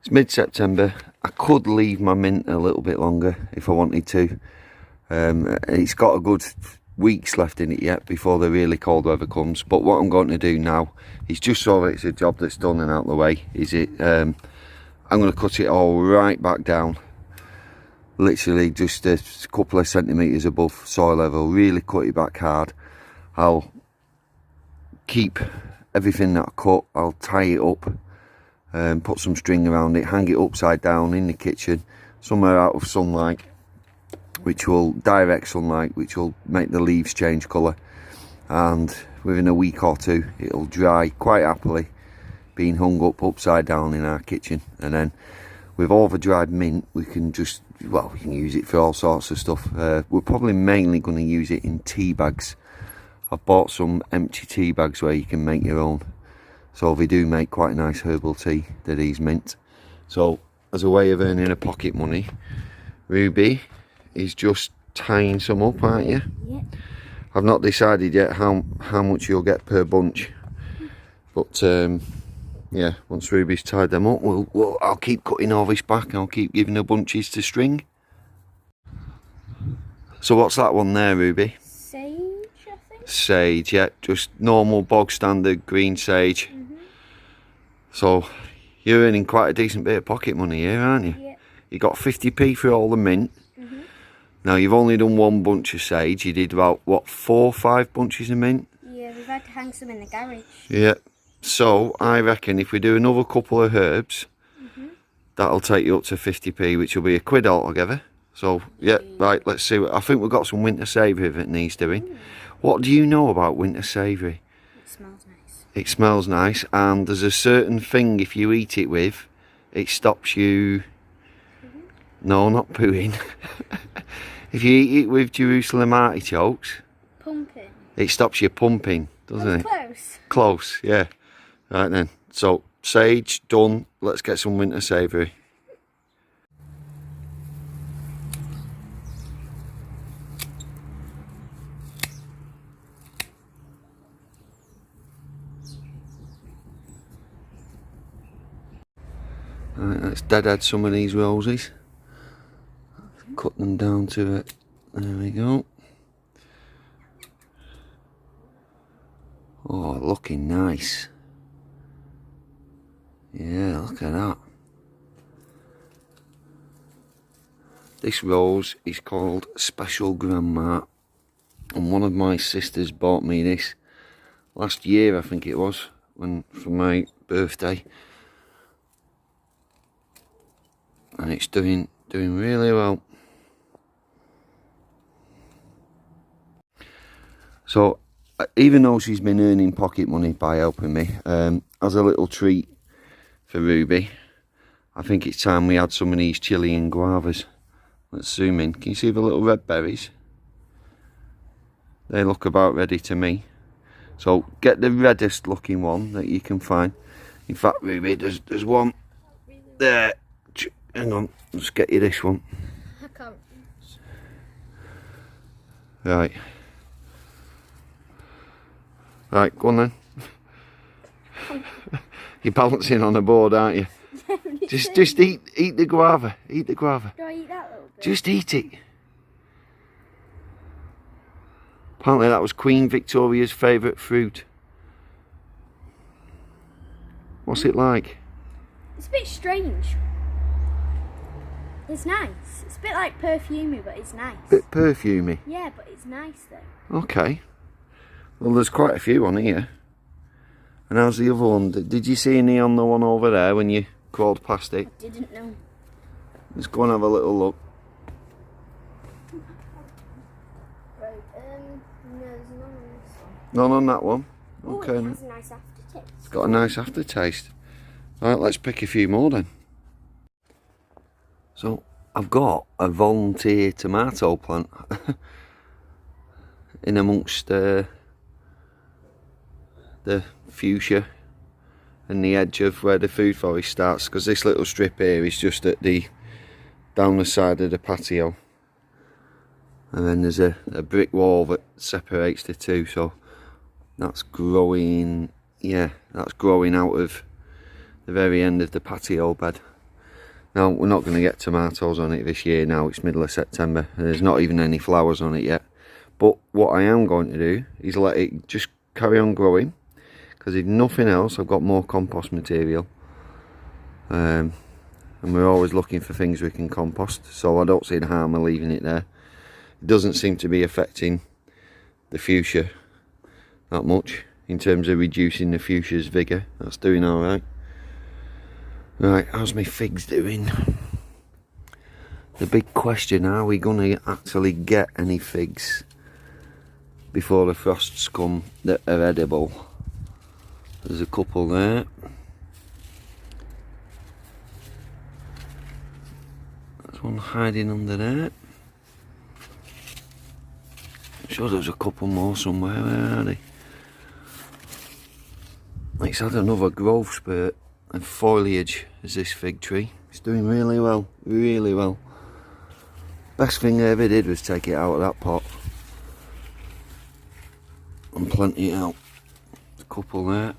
It's mid-September. I could leave my mint a little bit longer if I wanted to. It's got a good weeks left in it yet before the really cold weather comes. But what I'm going to do now is, just so that it's a job that's done and out of the way, I'm going to cut it all right back down. Literally just a couple of centimetres above soil level. Really cut it back hard. I'll keep everything that I cut. I'll tie it up. Put some string around it, hang it upside down in the kitchen, somewhere out of sunlight, direct sunlight, which will make the leaves change colour, and within a week or two it'll dry quite happily, being hung up upside down in our kitchen. And then with all the dried mint, we can use it for all sorts of stuff. We're probably mainly going to use it in tea bags. I've bought some empty tea bags where you can make your own. So they do make quite nice herbal tea, these mint. So as a way of earning a pocket money, Ruby is just tying some up, aren't you? Yeah. I've not decided yet how much you'll get per bunch. But yeah, once Ruby's tied them up, I'll keep cutting all this back and I'll keep giving her bunches to string. So what's that one there, Ruby? Sage, I think. Sage, yeah, just normal bog standard green sage. So you're earning quite a decent bit of pocket money here, aren't you? Yeah. You got 50p for all the mint. Now you've only done one bunch of sage. You did about, what, 4 or 5 bunches of mint? Yeah, we've had to hang some in the garage. Yeah. So I reckon if we do another couple of herbs, that'll take you up to 50p, which will be £1 altogether. So yeah, right, let's see. I think we've got some winter savoury that needs doing. What do you know about winter savoury? It smells nice. It smells nice, and there's a certain thing if you eat it with, it stops you... No, not pooing. If you eat it with Jerusalem artichokes... Pumping. It stops you pumping, doesn't it? Close. Close, yeah. Right then, so sage, done. Let's get some winter savoury. Right, let's deadhead some of these roses. Cut them down to it. There we go. Oh, looking nice. Yeah, look at that. This rose is called Special Grandma, and one of my sisters bought me this last year, I think it was, for my birthday. And it's doing really well. So even though she's been earning pocket money by helping me, as a little treat for Ruby, I think it's time we had some of these Chilean Guavas. Let's zoom in. Can you see the little red berries? They look about ready to me. So get the reddest looking one that you can find. In fact, Ruby, there's one there. Hang on, let's get you this one. I can't. Right. Right, go on then. You're balancing on the board, aren't you? just eat the guava. Eat the guava. Do I eat that little bit? Just eat it. Apparently that was Queen Victoria's favourite fruit. What's it like? It's a bit strange. It's nice. It's a bit like perfumey, but it's nice. Bit perfumey? Yeah, but it's nice though. Okay. Well, there's quite a few on here. And how's the other one? Did you see any on the one over there when you crawled past it? I didn't know. Let's go and have a little look. Right, no, there's none on this one. None on that one? Okay. Oh, it has a nice aftertaste. It's got a nice aftertaste. Right, let's pick a few more then. So, I've got a volunteer tomato plant in amongst the fuchsia and the edge of where the food forest starts, because this little strip here is just at down the side of the patio, and then there's a brick wall that separates the two, so that's growing, yeah, that's growing out of the very end of the patio bed. Now, we're not going to get tomatoes on it this year now. It's middle of September. And there's not even any flowers on it yet. But what I am going to do is let it just carry on growing. Because if nothing else, I've got more compost material. And we're always looking for things we can compost. So I don't see the harm of leaving it there. It doesn't seem to be affecting the fuchsia that much. In terms of reducing the fuchsia's vigour. That's doing alright. Right, how's my figs doing? The big question, are we going to actually get any figs before the frosts come that are edible? There's a couple there. There's one hiding under there. I'm sure there's a couple more somewhere. Where are they? It's had another growth spurt and foliage as this fig tree. It's doing really well, really well. Best thing I ever did was take it out of that pot and plant it out. There's a couple there.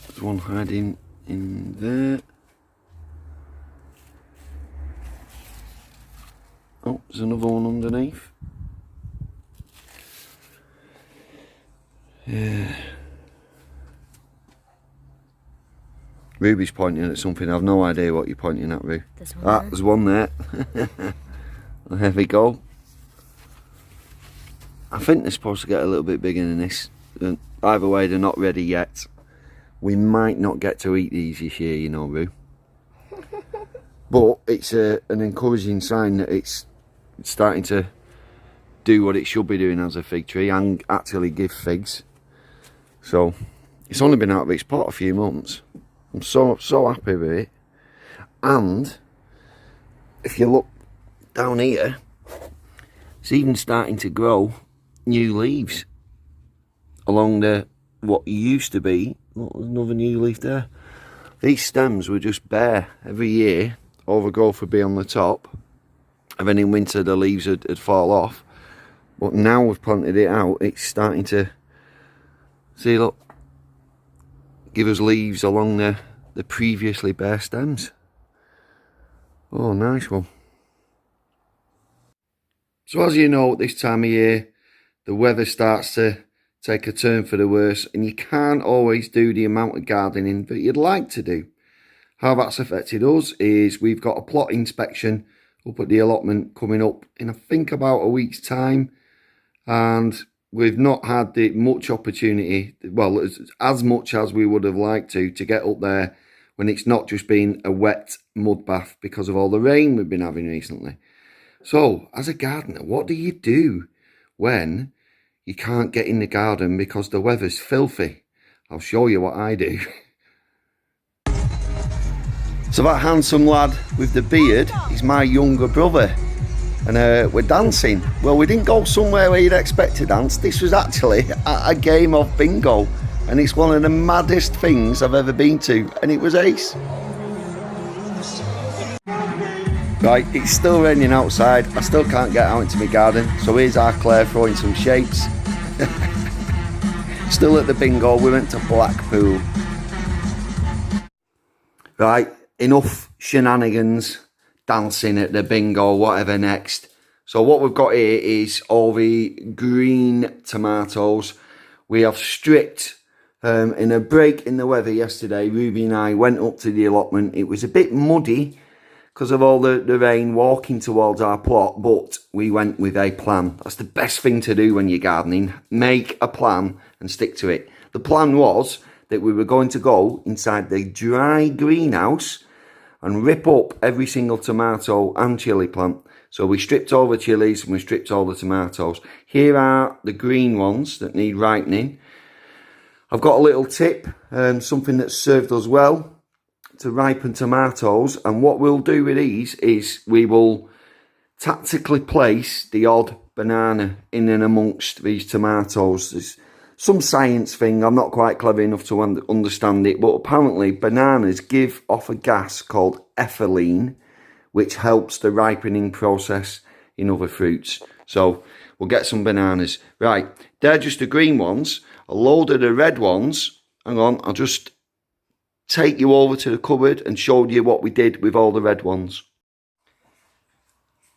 There's one hiding in there. Oh, there's another one underneath. Yeah. Ruby's pointing at something. I've no idea what you're pointing at, Rue. There's one there. There we go. I think they're supposed to get a little bit bigger than this. Either way, they're not ready yet. We might not get to eat these this year, you know, Rue. But it's an encouraging sign that it's starting to do what it should be doing as a fig tree and actually give figs. So, it's only been out of its pot a few months. I'm so happy with it. And if you look down here, it's even starting to grow new leaves along what used to be. Look, there's another new leaf there. These stems were just bare every year. Overgrowth would be on the top, and then in winter the leaves would fall off. But now we've planted it out, it's starting to, see, look, give us leaves along the previously bare stems. Oh, nice one. So as you know, at this time of year, the weather starts to take a turn for the worse, and you can't always do the amount of gardening that you'd like to do. How that's affected us is we've got a plot inspection up at the allotment coming up in I think about a week's time, and we've not had much opportunity, well, as much as we would have liked to get up there when it's not just been a wet mud bath because of all the rain we've been having recently. So, as a gardener, what do you do when you can't get in the garden because the weather's filthy? I'll show you what I do. So that handsome lad with the beard is my younger brother. And we're dancing. Well, we didn't go somewhere where you'd expect to dance. This was actually a game of bingo. And it's one of the maddest things I've ever been to. And it was ace. Right, it's still raining outside. I still can't get out into my garden. So here's our Claire throwing some shapes. Still at the bingo. We went to Blackpool. Right, enough shenanigans. Dancing at the bingo, whatever next. So what we've got here is all the green tomatoes. We have stripped in a break in the weather yesterday. Ruby and I went up to the allotment. It was a bit muddy because of all the rain walking towards our plot, but we went with a plan. That's the best thing to do when you're gardening. Make a plan and stick to it. The plan was that we were going to go inside the dry greenhouse and rip up every single tomato and chilli plant. So we stripped all the chilies and we stripped all the tomatoes. Here are the green ones that need ripening. I've got a little tip, something that's served us well to ripen tomatoes. And what we'll do with these is we will tactically place the odd banana in and amongst these tomatoes. There's some science thing, I'm not quite clever enough to understand it, but apparently bananas give off a gas called ethylene, which helps the ripening process in other fruits. So we'll get some bananas. Right, they're just the green ones. A load of the red ones, hang on, I'll just take you over to the cupboard and show you what we did with all the red ones.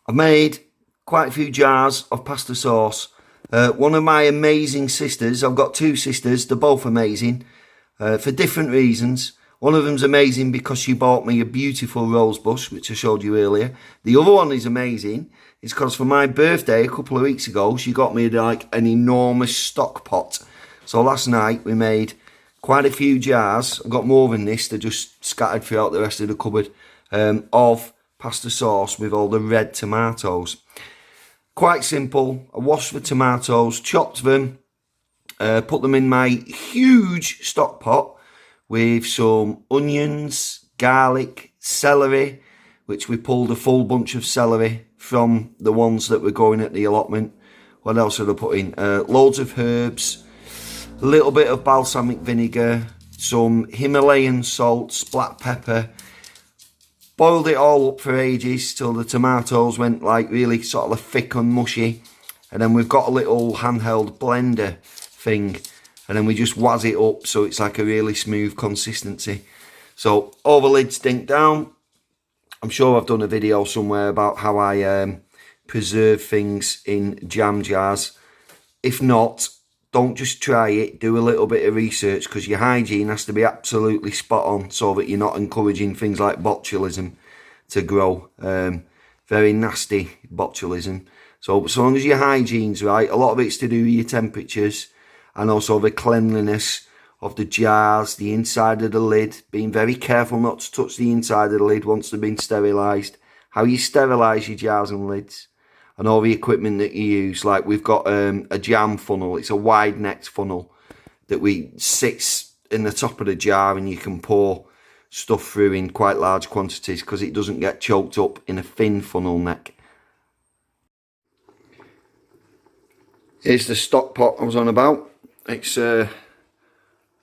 I've made quite a few jars of pasta sauce. One of my amazing sisters, I've got two sisters, they're both amazing for different reasons. One of them's amazing because she bought me a beautiful rose bush, which I showed you earlier. The other one is amazing. It's because for my birthday a couple of weeks ago, she got me like an enormous stock pot. So last night we made quite a few jars. I've got more than this, they're just scattered throughout the rest of the cupboard, of pasta sauce with all the red tomatoes. Quite simple. I washed the tomatoes, chopped them, put them in my huge stock pot with some onions, garlic, celery, which we pulled a full bunch of celery from the ones that were going at the allotment. What else did I put in? Loads of herbs, a little bit of balsamic vinegar, some Himalayan salts, black pepper. Boiled it all up for ages till the tomatoes went like really sort of thick and mushy. And then we've got a little handheld blender thing. And then we just waz it up so it's like a really smooth consistency. So all the lids dink down. I'm sure I've done a video somewhere about how I preserve things in jam jars. If not, don't just try it. Do a little bit of research because your hygiene has to be absolutely spot on so that you're not encouraging things like botulism to grow. Very nasty botulism. So long as your hygiene's right, a lot of it's to do with your temperatures and also the cleanliness of the jars, the inside of the lid, being very careful not to touch the inside of the lid once they've been sterilised, how you sterilise your jars and lids, and all the equipment that you use. Like we've got a jam funnel, it's a wide necked funnel that sits in the top of the jar and you can pour stuff through in quite large quantities because it doesn't get choked up in a thin funnel neck. Here's the stock pot I was on about. It's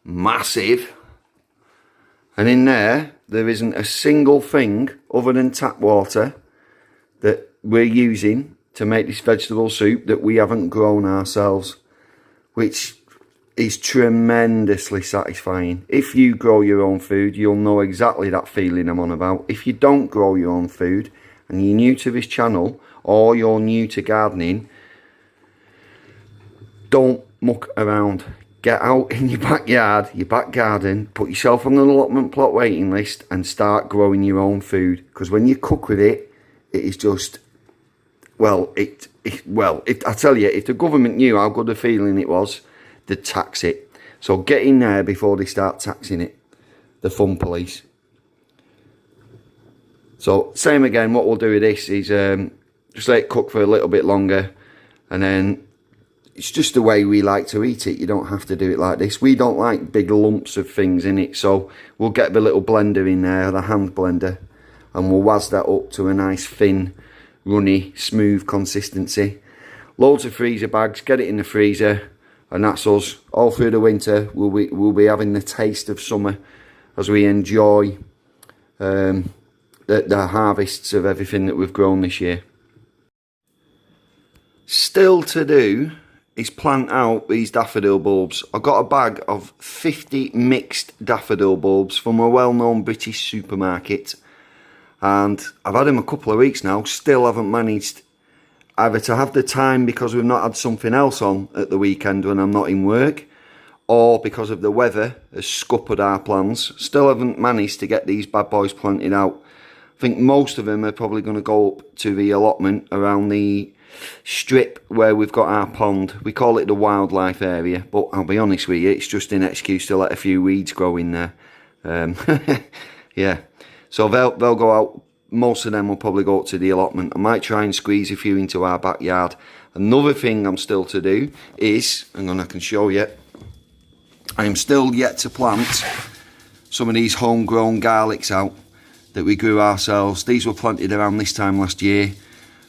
massive, and in there isn't a single thing other than tap water that we're using to make this vegetable soup that we haven't grown ourselves, which is tremendously satisfying. If you grow your own food, you'll know exactly that feeling I'm on about. If you don't grow your own food and you're new to this channel or you're new to gardening, don't muck around. Get out in your backyard, your back garden, put yourself on an allotment plot waiting list and start growing your own food. Because when you cook with it, it is just, well, I tell you, if the government knew how good a feeling it was, they'd tax it. So get in there before they start taxing it, the fun police. So same again, what we'll do with this is just let it cook for a little bit longer, and then it's just the way we like to eat it. You don't have to do it like this. We don't like big lumps of things in it, so we'll get the little blender in there, the hand blender, and we'll waz that up to a nice thin, runny, smooth consistency. Loads of freezer bags, get it in the freezer, and that's us. All through the winter, we'll be having the taste of summer as we enjoy the harvests of everything that we've grown this year. Still to do is plant out these daffodil bulbs. I've got a bag of 50 mixed daffodil bulbs from a well-known British supermarket, and I've had them a couple of weeks now. Still haven't managed either to have the time because we've not had something else on at the weekend when I'm not in work, or because of the weather has scuppered our plans. Still haven't managed to get these bad boys planted out. I think most of them are probably going to go up to the allotment around the strip where we've got our pond. We call it the wildlife area, but I'll be honest with you, it's just an excuse to let a few weeds grow in there. Yeah, so they'll go out. Most of them will probably go up to the allotment. I might try and squeeze a few into our backyard. Another thing I'm still to do is, hang on, I can show you, I am still yet to plant some of these homegrown garlics out that we grew ourselves. These were planted around this time last year.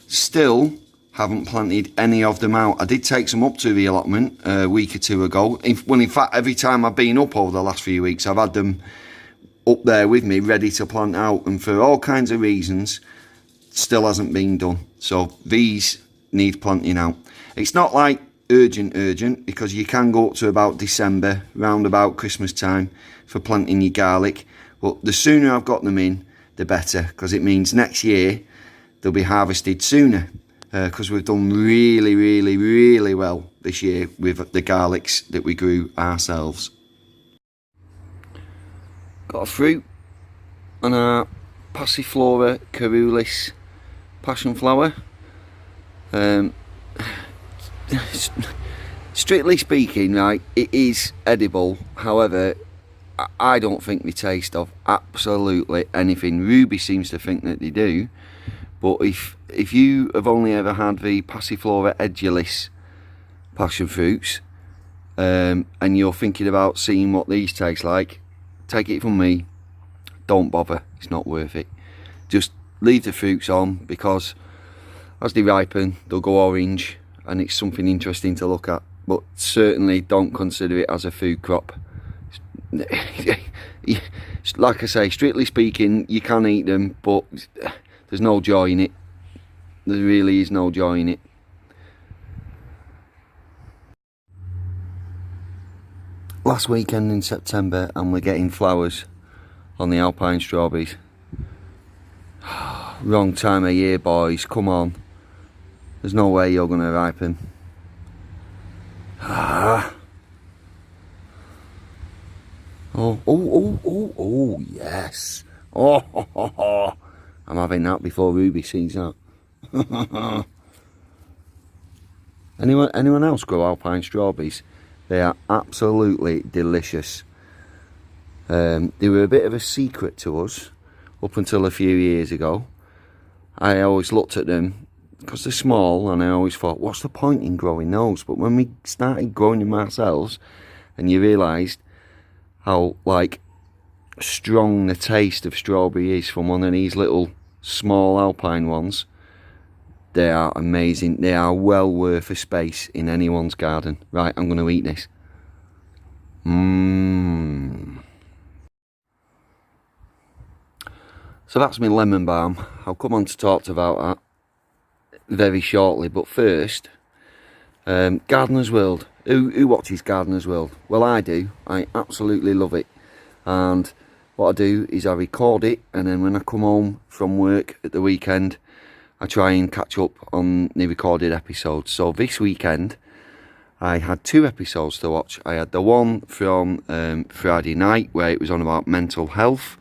Still haven't planted any of them out. I did take some up to the allotment a week or two ago. In fact, every time I've been up over the last few weeks, I've had them up there with me ready to plant out, and for all kinds of reasons still hasn't been done. So these need planting out. It's not like urgent, because you can go up to about December, round about Christmas time, for planting your garlic. But the sooner I've got them in, the better, because it means next year they'll be harvested sooner, because we've done really well this year with the garlics that we grew ourselves. Got a fruit on our Passiflora carulis passion flower. Strictly speaking, right, it is edible. However, I don't think they taste of absolutely anything. Ruby seems to think that they do, but if you have only ever had the Passiflora edulis passion fruits, and you're thinking about seeing what these taste like, take it from me, don't bother. It's not worth it. Just leave the fruits on, because as they ripen they'll go orange, and it's something interesting to look at, but certainly don't consider it as a food crop. Like I say, strictly speaking, you can eat them, but there's no joy in it. There really is no joy in it. Last weekend in September, and we're getting flowers on the Alpine Strawberries. Wrong time of year, boys, come on. There's no way you're going to ripen. Oh, yes. Oh, I'm having that before Ruby sees that. Anyone else grow Alpine Strawberries? They are absolutely delicious. They were a bit of a secret to us up until a few years ago. I always looked at them because they're small, and I always thought, what's the point in growing those? But when we started growing them ourselves, and you realised how like strong the taste of strawberry is from one of these little small alpine ones, they are amazing. They are well worth a space in anyone's garden. Right, I'm going to eat this. So that's my lemon balm. I'll come on to talk about that very shortly, but first, Gardener's World. Who watches Gardener's World? Well, I do. I absolutely love it. And what I do is I record it, and then when I come home from work at the weekend, I try and catch up on the recorded episodes. So this weekend, I had 2 episodes to watch. I had the one from Friday night, where it was on about mental health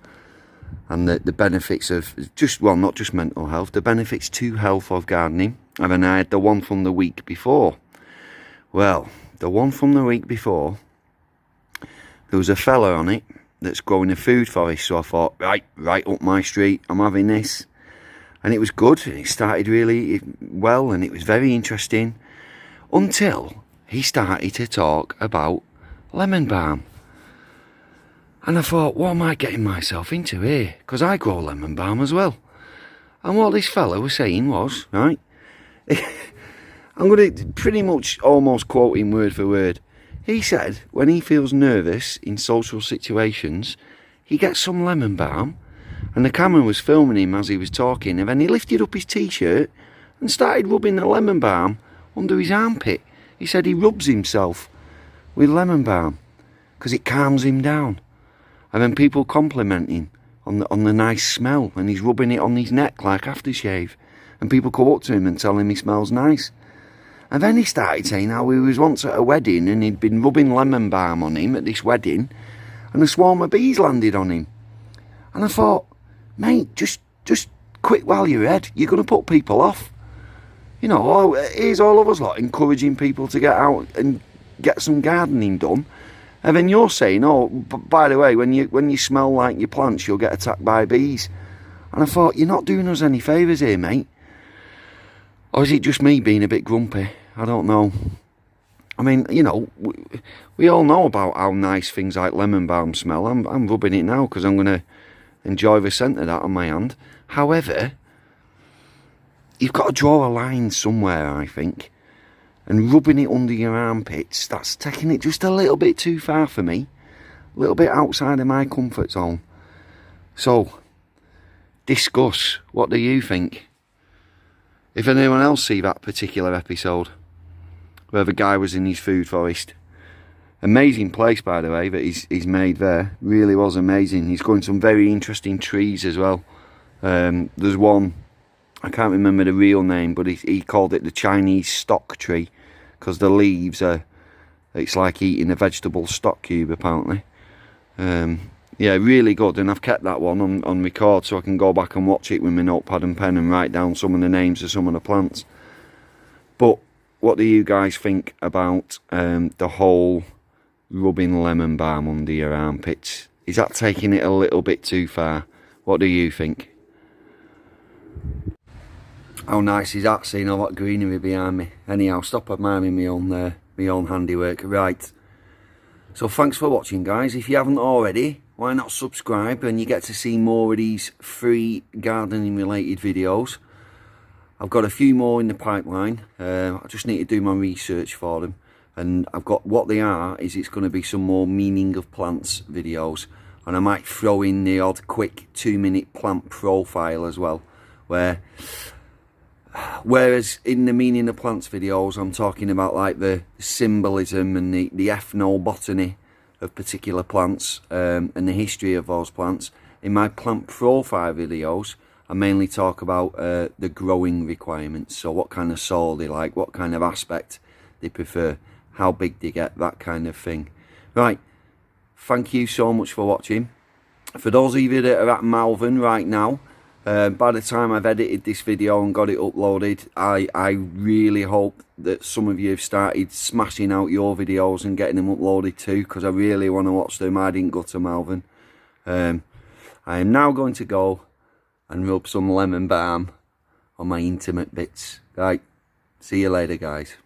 and the benefits of not just mental health, the benefits to health of gardening. And then I had the one from the week before. Well, the one from the week before, there was a fella on it that's growing a food forest. So I thought, right up my street, I'm having this. And it was good, and it started really well, and it was very interesting, until he started to talk about lemon balm. And I thought, what am I getting myself into here? Because I grow lemon balm as well. And what this fella was saying was, right, I'm going to pretty much almost quote him word for word. He said when he feels nervous in social situations, he gets some lemon balm, and the camera was filming him as he was talking, and then he lifted up his t-shirt and started rubbing the lemon balm under his armpit. He said he rubs himself with lemon balm because it calms him down. And then people compliment him on the nice smell, and he's rubbing it on his neck like aftershave, and people go up to him and tell him he smells nice. And then he started saying how he was once at a wedding, and he'd been rubbing lemon balm on him at this wedding, and a swarm of bees landed on him. And I thought, mate, just quit while you're ahead. You're going to put people off. You know, here's all of us lot encouraging people to get out and get some gardening done. And then you're saying, oh, by the way, when you smell like your plants, you'll get attacked by bees. And I thought, you're not doing us any favours here, mate. Or is it just me being a bit grumpy? I don't know. I mean, you know, we all know about how nice things like lemon balm smell. I'm rubbing it now because I'm going to enjoy the scent of that on my hand. However, you've got to draw a line somewhere, I think. And rubbing it under your armpits, that's taking it just a little bit too far for me. A little bit outside of my comfort zone. So, discuss. What do you think? If anyone else see that particular episode, where the guy was in his food forest. Amazing place, by the way, that he's made there. Really was amazing. He's growing some very interesting trees as well. There's one, I can't remember the real name, but he called it the Chinese stock tree, because the leaves are, it's like eating a vegetable stock cube apparently. Yeah, really good, and I've kept that one on record so I can go back and watch it with my notepad and pen and write down some of the names of some of the plants. But what do you guys think about the whole rubbing lemon balm under your armpits? Is that taking it a little bit too far? What do you think? How nice is that, seeing all that greenery behind me? Anyhow, stop admiring my own handiwork. Right, so thanks for watching, guys. If you haven't already, why not subscribe, and you get to see more of these free gardening related videos. I've got a few more in the pipeline. I just need to do my research for them, and I've got, what they are is, it's going to be some more meaning of plants videos, and I might throw in the odd quick 2-minute plant profile as well, whereas in the meaning of plants videos I'm talking about like the symbolism and the ethnobotany of particular plants, and the history of those plants. In my plant profile videos I mainly talk about the growing requirements, so what kind of soil they like, what kind of aspect they prefer, how big they get, that kind of thing. Right, thank you so much for watching. For those of you that are at Malvern right now, by the time I've edited this video and got it uploaded, I really hope that some of you have started smashing out your videos and getting them uploaded too, because I really want to watch them. I didn't go to Malvern. I am now going to go and rub some lemon balm on my intimate bits. Right, see you later, guys.